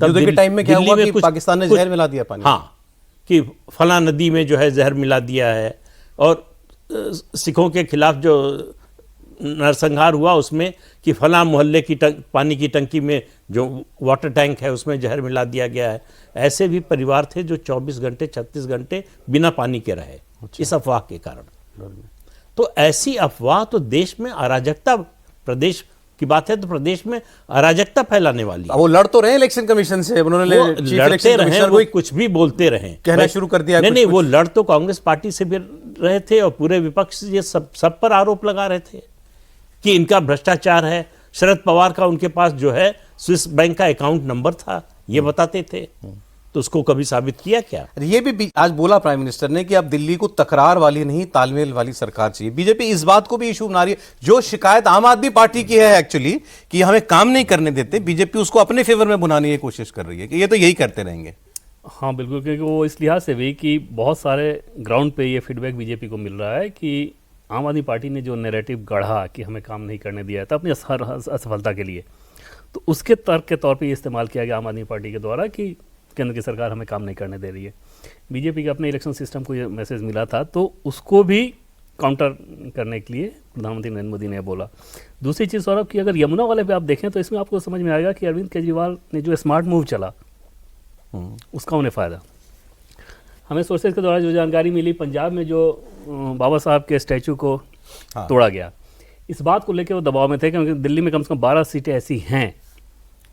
युद्ध के टाइम में क्या हुआ कि पाकिस्तान ने जहर मिला दिया पानी। हाँ, कि फला नदी में जो है जहर मिला दिया है, और सिखों के खिलाफ जो नरसंहार हुआ उसमें कि फला मोहल्ले की पानी की टंकी में जो वाटर टैंक है उसमें जहर मिला दिया गया है। ऐसे भी परिवार थे जो 24 घंटे 36 घंटे बिना पानी के रहे इस अफवाह के कारण। तो ऐसी अफवाह तो देश में अराजकता, प्रदेश की बात है तो प्रदेश में अराजकता फैलाने वाली है। वो लड़ तो रहे इलेक्शन कमिशन से, उन्होंने लड़ते रहे, वो कुछ भी बोलते रहे, कहना शुरू कर दिया। नहीं, वो लड़ तो कांग्रेस पार्टी से भी रहे थे और पूरे विपक्ष ये सब पर आरोप लगा रहे थे कि इनका भ्रष्टाचार है। शरद पवार का उनके पास जो है स्विस बैंक का अकाउंट नंबर था, ये बताते थे। तो उसको कभी साबित किया क्या? ये भी आज बोला प्राइम मिनिस्टर ने कि अब दिल्ली को तकरार वाली नहीं तालमेल वाली सरकार चाहिए। बीजेपी इस बात को भी इशू बना रही है। जो शिकायत आम आदमी पार्टी की है एक्चुअली कि हमें काम नहीं करने देते, बीजेपी उसको अपने फेवर में बुनाने की कोशिश कर रही है कि ये तो यही करते रहेंगे। हाँ बिल्कुल, क्योंकि वो इस लिहाज से भी कि बहुत सारे ग्राउंड पे ये फीडबैक बीजेपी को मिल रहा है कि आम आदमी पार्टी ने जो नैरेटिव गढ़ा कि हमें काम नहीं करने दिया था अपनी असफलता के लिए, तो उसके तर्क के तौर पे ये इस्तेमाल किया गया आम आदमी पार्टी के द्वारा कि केंद्र की सरकार हमें काम नहीं करने दे रही है। बीजेपी के अपने इलेक्शन सिस्टम को ये मैसेज मिला था, तो उसको भी काउंटर करने के लिए प्रधानमंत्री नरेंद्र मोदी ने बोला। दूसरी चीज़ सौरभ की अगर यमुना वाले पे आप देखें तो इसमें आपको समझ में आएगा कि अरविंद केजरीवाल ने जो स्मार्ट मूव चला उसका उन्हें फ़ायदा। हमें सोर्सेज के द्वारा जो जानकारी मिली, पंजाब में जो बाबा साहब के स्टैचू को तोड़ा गया, इस बात को लेकर वो दबाव में थे क्योंकि दिल्ली में कम से कम 12 सीटें ऐसी हैं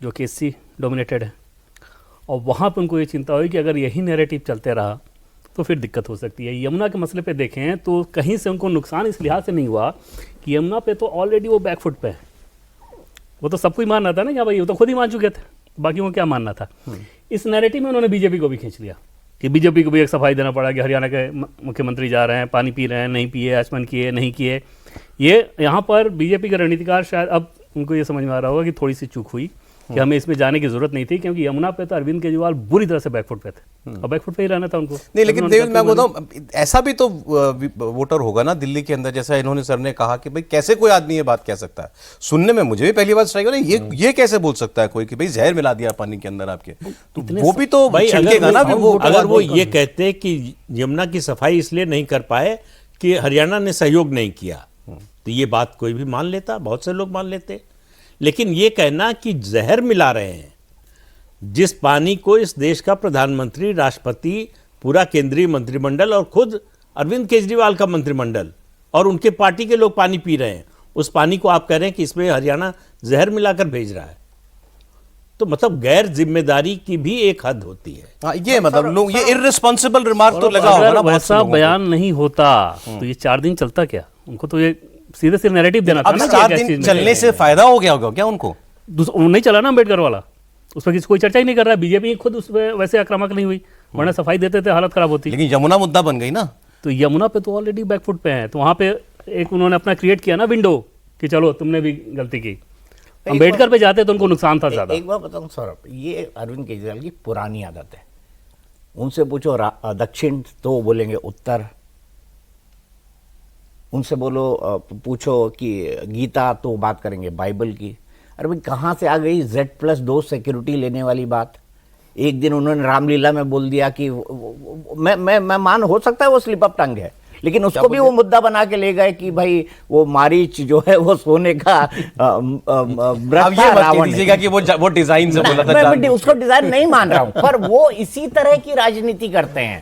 जो कि एससी डोमिनेटेड है, और वहाँ पर उनको ये चिंता हुई कि अगर यही नैरेटिव चलते रहा तो फिर दिक्कत हो सकती है। यमुना के मसले पे देखें तो कहीं से उनको नुकसान इस लिहाज से नहीं हुआ कि यमुना पे तो ऑलरेडी वो बैकफुट पे है। वो तो सबको ही मान रहा था ना कि भाई वो तो खुद ही मान चुके थे, बाकी वो क्या मानना था। इस नैरेटिव में उन्होंने बीजेपी को भी खींच लिया कि बीजेपी को भी एक सफाई देना पड़ा कि हरियाणा के मुख्यमंत्री जा रहे हैं, पानी पी रहे हैं, नहीं पिए, आचमन किए, नहीं किए। ये यहाँ पर बीजेपी के रणनीतिकार शायद अब उनको ये समझ में आ रहा होगा कि थोड़ी सी चूक हुई कि हमें इसमें जाने की जरूरत नहीं थी, क्योंकि यमुना पे तो अरविंद केजरीवाल बुरी तरह से बैकफुट पे थे और बैकफुट पे ही रहना था उनको। नहीं, लेकिन देवेंद्र मैं बताऊं, ऐसा भी तो वोटर होगा ना दिल्ली के अंदर, जैसा इन्होंने सर ने कहा कि भाई कैसे कोई आदमी ये बात कह सकता है। सुनने में मुझे भी पहली बार स्ट्राइक हुआ, ये कैसे बोल सकता है कोई कि भाई जहर मिला दिया पानी के अंदर आपके, तो वो भी तो छिड़केगा ना। अगर वो ये कहते कि यमुना की सफाई इसलिए नहीं कर पाए कि हरियाणा ने सहयोग नहीं किया, तो ये बात कोई भी मान लेता, बहुत से लोग मान लेते। लेकिन ये कहना कि जहर मिला रहे हैं, जिस पानी को इस देश का प्रधानमंत्री, राष्ट्रपति, पूरा केंद्रीय मंत्रिमंडल और खुद अरविंद केजरीवाल का मंत्रिमंडल और उनके पार्टी के लोग पानी पी रहे हैं, उस पानी को आप कह रहे हैं कि इसमें हरियाणा जहर मिलाकर भेज रहा है, तो मतलब गैर जिम्मेदारी की भी एक हद होती है। ये मतलब लोग ये इररिस्पांसिबल रिमार्क तो लगा होगा ना। वैसा बयान नहीं होता तो ये 4 दिन चलता क्या? उनको तो ये सीधे से नैरेटिव देना था ना। 4 दिन चलने से फायदा हो गया होगा क्या उनको? नहीं चला ना अम्बेडकर वाला, उस पर किसी कोई चर्चा ही नहीं कर रहा है। बीजेपी खुद उस पर वैसे आक्रामक नहीं हुई, वरना सफाई देते थे हालत खराब होती। लेकिन यमुना मुद्दा बन गई ना, तो यमुना पे तो ऑलरेडी बैकफुट पे है, तो वहां पे एक उन्होंने अपना क्रिएट किया ना विंडो कि चलो तुमने भी गलती की। अम्बेडकर पे जाते तो उनको नुकसान था ज्यादा। एक बार बताऊं सौरभ, ये अरविंद केजरीवाल की पुरानी आदत है। उनसे पूछो दक्षिण तो बोलेंगे उत्तर, उनसे बोलो पूछो कि गीता तो बात करेंगे बाइबल की। अरे भाई कहाँ से आ गई Z+2 सिक्योरिटी लेने वाली बात? एक दिन उन्होंने रामलीला में बोल दिया कि मैं मान हो सकता है वो स्लिप अप टंग है, लेकिन उसको भी वो मुद्दा बना के ले गए कि भाई वो मारीच जो है वो सोने का दीजिएगा कि वो डिजाइन से बोला था। मैं उसको डिजाइन नहीं मान रहा हूं, पर वो इसी तरह की राजनीति करते हैं।